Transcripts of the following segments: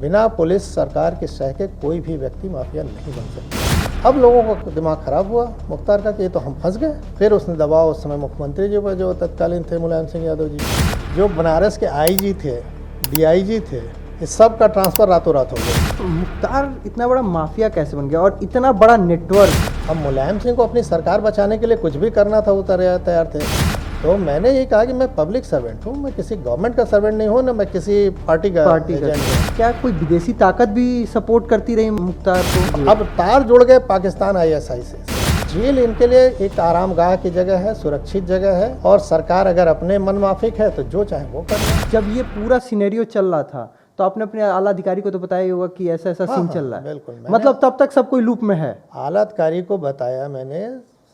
बिना पुलिस सरकार के सह के कोई भी व्यक्ति माफिया नहीं बन सकता। अब लोगों का दिमाग खराब हुआ मुख्तार का कि ये तो हम फंस गए। फिर उसने दबाव उस समय मुख्यमंत्री जी पर जो तत्कालीन थे मुलायम सिंह यादव जी, जो बनारस के आईजी थे, डीआईजी थे, इस सब का ट्रांसफर रातों रात हो गया। तो मुख्तार इतना बड़ा माफिया कैसे बन गया और इतना बड़ा नेटवर्क? अब मुलायम सिंह को अपनी सरकार बचाने के लिए कुछ भी करना था, वो तैयार थे। तो मैंने ये कहा कि मैं पब्लिक सर्वेंट हूँ, मैं किसी गवर्नमेंट का सर्वेंट नहीं हूँ, ना मैं किसी पार्टी का एजेंट हूँ। क्या कोई विदेशी ताकत भी सपोर्ट करती रही मुख्तार को? अब तार जुड़ गए पाकिस्तान आईएसआई से। जेल इनके लिए एक आरामगाह की जगह है, सुरक्षित जगह है, और सरकार अगर अपने मनमाफिक है तो जो चाहे वो कर ले। जब ये पूरा सिनेरियो चल रहा था तो आपने अपने आला अधिकारी को तो बताया ही होगा कि ऐसा ऐसा सीन चल रहा है। बिल्कुल, मतलब तब तक सब कोई लूप में है। आला अधिकारी को बताया मैंने,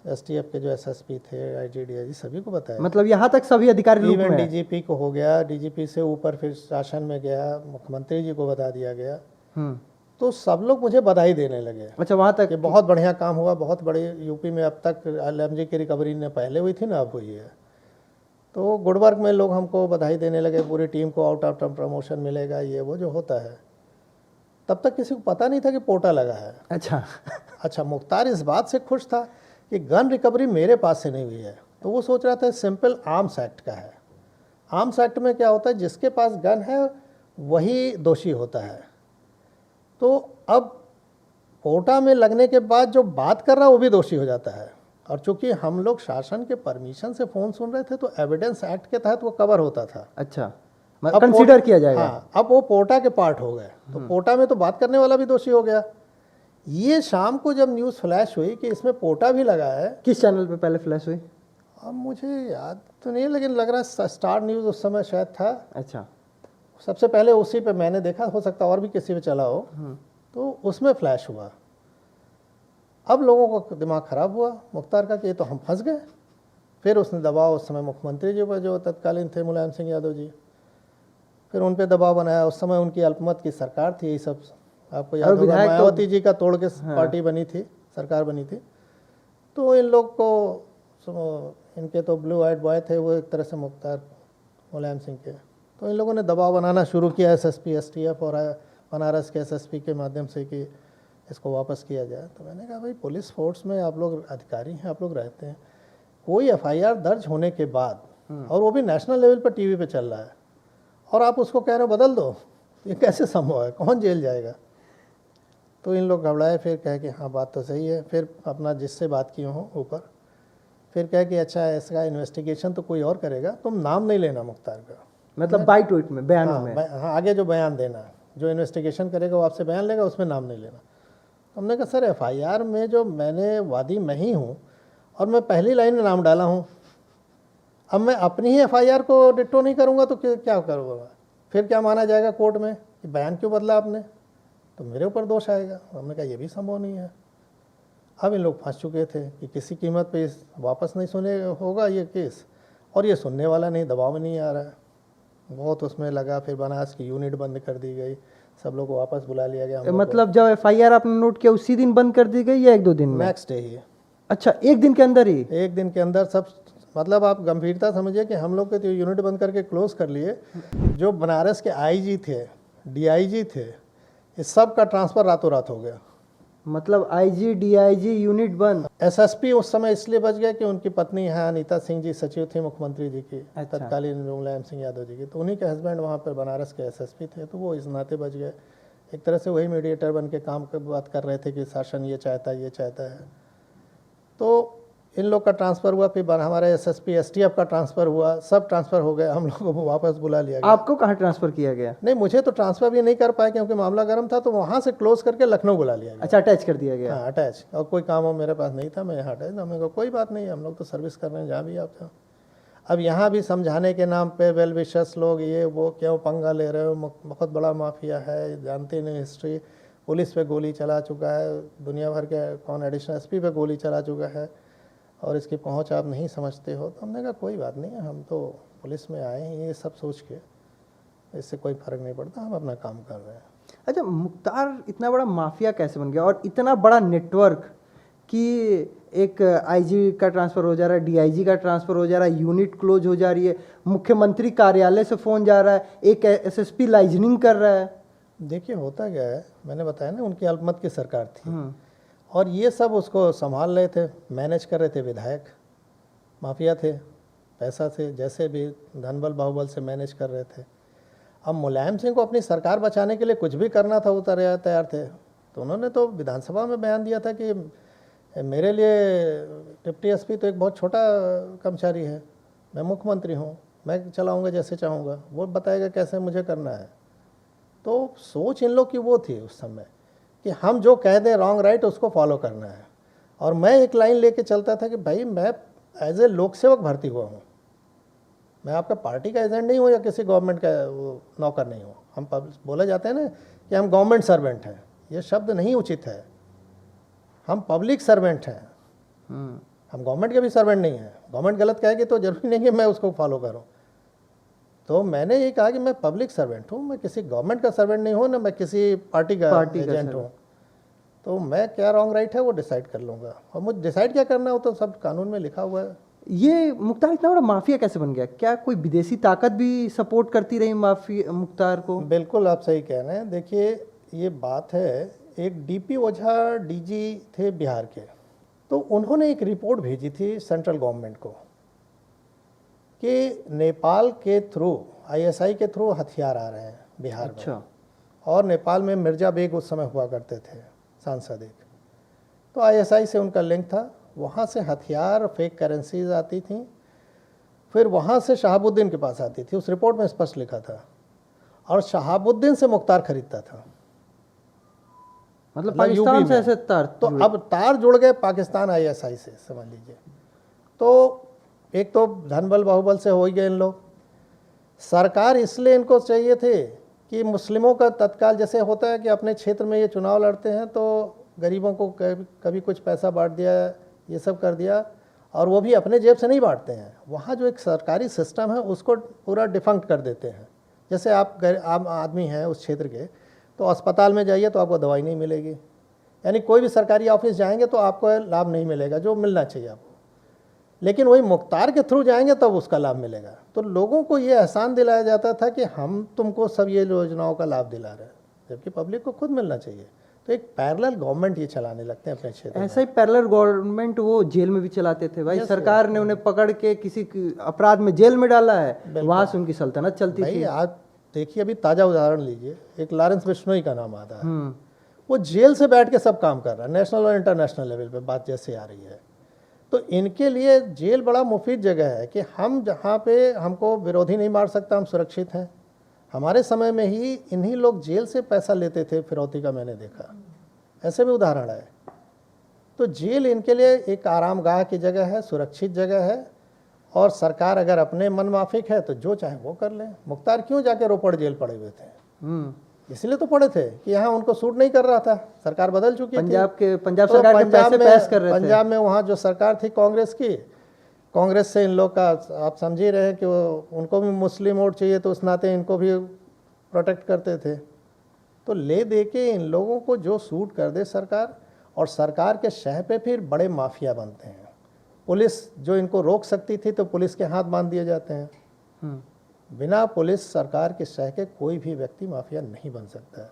एसटीएफ के जो एसएसपी थे, आईजी, डीआईजी, सभी को बताया। मतलब यहाँ तक सभी अधिकारी लूप में इवन है। डीजीपी को हो गया, डीजीपी से ऊपर फिर शासन में गया, मुख्यमंत्री जी को बता दिया गया। तो सब लोग मुझे बधाई देने लगे। अच्छा, वहाँ तक कि बहुत बढ़िया काम हुआ, बहुत बड़े यूपी में अब तक एलएमजी की रिकवरी ने पहले हुई थी ना, अब हुई है। तो गुड वर्क में लोग हमको बधाई देने लगे, पूरी टीम को आउट ऑफ प्रमोशन मिलेगा, ये वो जो होता है। तब तक किसी को पता नहीं था कि पोटा लगा है। अच्छा, मुख्तार इस बात से खुश था कि गन रिकवरी मेरे पास से नहीं हुई है, तो वो सोच रहा था सिंपल आर्म्स एक्ट का है। आर्म्स एक्ट में क्या होता है, जिसके पास गन है वही दोषी होता है। तो अब कोटा में लगने के बाद जो बात कर रहा है वो भी दोषी हो जाता है। और चूंकि हम लोग शासन के परमिशन से फ़ोन सुन रहे थे तो एविडेंस एक्ट के तहत वो कवर होता था। अच्छा, कंसीडर किया जाएगा। हाँ, अब वो पोटा के पार्ट हो गए, तो पोटा में तो बात करने वाला भी दोषी हो गया। ये शाम को जब न्यूज़ फ्लैश हुई कि इसमें पोटा भी लगा है। किस चैनल पे पहले फ्लैश हुई? अब मुझे याद तो नहीं, लेकिन लग रहा है स्टार न्यूज़ उस समय शायद था। अच्छा, सबसे पहले उसी पे मैंने देखा, हो सकता और भी किसी पे चला हो। तो उसमें फ्लैश हुआ। अब लोगों का दिमाग खराब हुआ मुख्तार का कि ये तो हम फंस गए। फिर उसने दबाव उस समय मुख्यमंत्री जी पर जो तत्कालीन थे मुलायम सिंह यादव जी, फिर उन पे दबाव बनाया। उस समय उनकी अल्पमत की सरकार थी, यही सब आपको याद होगा, मायावती जी का तोड़ के पार्टी बनी थी, सरकार बनी थी। तो इन लोग को, इनके तो ब्लू वाइट बॉय थे वो एक तरह से मुख्तार मुलायम सिंह के, तो इन लोगों ने दबाव बनाना शुरू किया एसएसपी, एसटीएफ और बनारस के एसएसपी के माध्यम से कि इसको वापस किया जाए। तो मैंने कहा भाई, पुलिस फोर्स में आप लोग अधिकारी हैं, आप लोग रहते हैं, कोई एफआईआर दर्ज होने के बाद, और वो भी नेशनल लेवल पर टीवी पे चल रहा है, और आप उसको कह रहे हो बदल दो, ये कैसे संभव है, कौन जेल जाएगा? तो इन लोग घबराए, फिर कहे कि हाँ बात तो सही है। फिर अपना जिससे बात किए हों ऊपर, फिर कहे कि अच्छा इसका इन्वेस्टिगेशन तो कोई और करेगा, तुम नाम नहीं लेना मुख्तार का। मतलब बाइट ट्वीट में, बयानों में। हाँ, आगे जो बयान देना, जो इन्वेस्टिगेशन करेगा वो आपसे बयान लेगा, उसमें नाम नहीं लेना। हमने कहा सर, एफआईआर में जो मैंने वादी मैं ही हूँ और मैं पहली लाइन में नाम डाला हूँ, अब मैं अपनी ही एफआईआर को डिट्टो नहीं करूँगा तो क्या करूँगा? फिर क्या माना जाएगा कोर्ट में कि बयान क्यों बदला आपने, तो मेरे ऊपर दोष आएगा। हमने कहा ये भी संभव नहीं है। अब इन लोग फंस चुके थे कि किसी कीमत पे वापस नहीं सुने होगा ये केस, और ये सुनने वाला नहीं, दबाव में नहीं आ रहा है। बहुत उसमें लगा, फिर बनारस की यूनिट बंद कर दी गई, सब लोग को वापस बुला लिया गया। मतलब जब एफआईआर आपने नोट किया उसी दिन बंद कर दी गई या एक दो दिन में? नेक्स्ट डे ही। अच्छा, एक दिन के अंदर ही? एक दिन के अंदर सब, मतलब आप गंभीरता समझिए कि हम लोग के तो यूनिट बंद करके क्लोज कर लिए। जो बनारस के आईजी थे, डीआईजी थे, इस सब का ट्रांसफ़र रातों रात हो गया। मतलब आईजी, डीआईजी यूनिट बंद। एसएसपी उस समय इसलिए बच गया कि उनकी पत्नी है अनीता सिंह जी, सचिव थी मुख्यमंत्री जी की, तत्कालीन मुलायम सिंह यादव जी की, तो उन्हीं के हस्बैंड वहाँ पर बनारस के एसएसपी थे, तो वो इस नाते बच गए। एक तरह से वही मीडिएटर बन के काम कर बात कर रहे थे कि शासन ये चाहता है, ये चाहता है। तो इन लोग का ट्रांसफ़र हुआ, फिर हमारे एसएसपी, एसटीएफ का ट्रांसफ़र हुआ, सब ट्रांसफ़र हो गए, हम लोगों को वापस बुला लिया गया। आपको कहाँ ट्रांसफ़र किया गया? नहीं, मुझे तो ट्रांसफ़र भी नहीं कर पाए क्योंकि मामला गर्म था, तो वहाँ से क्लोज करके लखनऊ बुला लिया गया। अच्छा, अटैच कर दिया गया? हाँ, अटैच, और कोई काम हो मेरे पास नहीं था, मैं यहाँ अटैच। हमने कहा कोई बात नहीं, हम लोग तो सर्विस कर रहे हैं जहाँ भी आप जाओ। अब यहाँ भी समझाने के नाम पे वेल विशर्स लोग, ये वो क्यों पंगा ले रहे हो, बहुत बड़ा माफिया है, जानते नहीं हिस्ट्री, पुलिस पे गोली चला चुका है, दुनिया भर के कौन एडिशनल एसपी पे गोली चला चुका है, और इसकी पहुंच आप नहीं समझते हो। तो हमने कहा कोई बात नहीं है, हम तो पुलिस में आए हैं ये सब सोच के, इससे कोई फ़र्क नहीं पड़ता, हम अपना काम कर रहे हैं। अच्छा, मुख्तार इतना बड़ा माफिया कैसे बन गया और इतना बड़ा नेटवर्क कि एक आईजी का ट्रांसफ़र हो जा रहा है, डीआईजी का ट्रांसफ़र हो जा रहा है, यूनिट क्लोज हो जा रही है, मुख्यमंत्री कार्यालय से फ़ोन जा रहा है, एक एसएसपी लाइजनिंग कर रहा है, देखिए होता क्या है, मैंने बताया ना उनकी अल्पमत की सरकार थी हम्म, और ये सब उसको संभाल रहे थे, मैनेज कर रहे थे विधायक, माफिया थे, पैसा थे, जैसे भी धनबल बाहुबल से मैनेज कर रहे थे। अब मुलायम सिंह को अपनी सरकार बचाने के लिए कुछ भी करना था, वो तैयार थे। तो उन्होंने तो विधानसभा में बयान दिया था कि मेरे लिए डिप्टी एसपी तो एक बहुत छोटा कर्मचारी है, मैं मुख्यमंत्री हूँ, मैं चलाऊँगा जैसे चाहूँगा, वो बताएगा कैसे मुझे करना है। तो सोच इन लोग की वो थी उस समय कि हम जो कह दें रॉन्ग राइट उसको फॉलो करना है। और मैं एक लाइन लेके चलता था कि भाई मैं एज ए लोक सेवक भर्ती हुआ हूँ, मैं आपका पार्टी का एजेंट नहीं हूँ या किसी गवर्नमेंट का वो नौकर नहीं हूँ। हम बोले जाते हैं ना कि हम गवर्नमेंट सर्वेंट हैं, ये शब्द नहीं उचित है, हम पब्लिक सर्वेंट हैं, हम गवर्नमेंट के भी सर्वेंट नहीं हैं। गवर्नमेंट गलत कहेगी तो जरूरी नहीं है मैं उसको फॉलो करूँ। तो मैंने ये कहा कि मैं पब्लिक सर्वेंट हूँ, मैं किसी गवर्नमेंट का सर्वेंट नहीं हूँ, ना मैं किसी पार्टी का एजेंट हूँ। तो मैं क्या रॉन्ग राइट है वो डिसाइड कर लूँगा, और मुझे डिसाइड क्या करना हो तो सब कानून में लिखा हुआ है। ये मुख्तार इतना बड़ा माफिया कैसे बन गया? क्या कोई विदेशी ताकत भी सपोर्ट करती रही माफिया मुख्तार को? बिल्कुल आप सही कह रहे हैं। देखिए ये बात है, एक डीपी ओझा डीजी थे बिहार के, तो उन्होंने एक रिपोर्ट भेजी थी सेंट्रल गवर्नमेंट को कि नेपाल के थ्रू, आईएसआई के थ्रू हथियार आ रहे हैं बिहार में। और नेपाल में मिर्जा बेग उस समय हुआ करते थे सांसद एक, तो आईएसआई से उनका लिंक था, वहाँ से हथियार फेक करेंसीज आती थी, फिर वहाँ से शहाबुद्दीन के पास आती थी, उस रिपोर्ट में स्पष्ट लिखा था, और शहाबुद्दीन से मुख्तार खरीदता था। मतलब पाकिस्तान से ऐसे तार, तो अब तार जुड़ गए पाकिस्तान आईएसआई से, समझ लीजिए। तो एक तो धनबल बाहुबल से हो ही गए इन लोग। सरकार इसलिए इनको चाहिए थे कि मुस्लिमों का तत्काल, जैसे होता है कि अपने क्षेत्र में ये चुनाव लड़ते हैं तो गरीबों को कभी कुछ पैसा बांट दिया, ये सब कर दिया, और वो भी अपने जेब से नहीं बांटते हैं, वहाँ जो एक सरकारी सिस्टम है उसको पूरा डिफंक्ट कर देते हैं। जैसे आप आम आदमी हैं उस क्षेत्र के, तो अस्पताल में जाइए तो आपको दवाई नहीं मिलेगी, यानी कोई भी सरकारी ऑफिस जाएंगे तो आपको लाभ नहीं मिलेगा जो मिलना चाहिए आपको, लेकिन वही मुख्तार के थ्रू जाएंगे तब उसका लाभ मिलेगा। तो लोगों को ये एहसान दिलाया जाता था कि हम तुमको सब ये योजनाओं का लाभ दिला रहे हैं, जबकि पब्लिक को खुद मिलना चाहिए। तो एक पैरेलल गवर्नमेंट ये चलाने लगते हैं अपने क्षेत्र में। ऐसा ही पैरेलल गवर्नमेंट वो जेल में भी चलाते थे भाई। सरकार ने उन्हें पकड़ के किसी अपराध में जेल में डाला है, वहां से उनकी सल्तनत चलती थी। आप देखिए, अभी ताज़ा उदाहरण लीजिए, एक लॉरेंस बिश्नोई का नाम आता है, वो जेल से बैठ के सब काम कर रहा है, नेशनल और इंटरनेशनल लेवल पे बात जैसे आ रही है। तो इनके लिए जेल बड़ा मुफीद जगह है कि हम जहाँ पे हमको विरोधी नहीं मार सकता, हम सुरक्षित हैं। हमारे समय में ही इन्हीं लोग जेल से पैसा लेते थे फिरौती का, मैंने देखा, ऐसे भी उदाहरण है। तो जेल इनके लिए एक आरामगाह की जगह है, सुरक्षित जगह है, और सरकार अगर अपने मन माफिक है तो जो चाहे वो कर ले। मुख्तार क्यों जाके रोपड़ जेल पड़े हुए थे? इसलिए तो पड़े थे कि यहाँ उनको सूट नहीं कर रहा था, सरकार बदल चुकी थी। पंजाब सरकार के पैसे पास कर रहे थे। पंजाब में वहाँ जो सरकार थी कांग्रेस की, कांग्रेस से इन लोग का आप समझ ही रहे हैं कि वो उनको भी मुस्लिम वोट चाहिए, तो उस नाते इनको भी प्रोटेक्ट करते थे। तो ले दे के इन लोगों को जो सूट कर दे सरकार, और सरकार के शह पे फिर बड़े माफिया बनते हैं। पुलिस जो इनको रोक सकती थी तो पुलिस के हाथ बांध दिए जाते हैं। बिना पुलिस सरकार के शह के कोई भी व्यक्ति माफिया नहीं बन सकता है।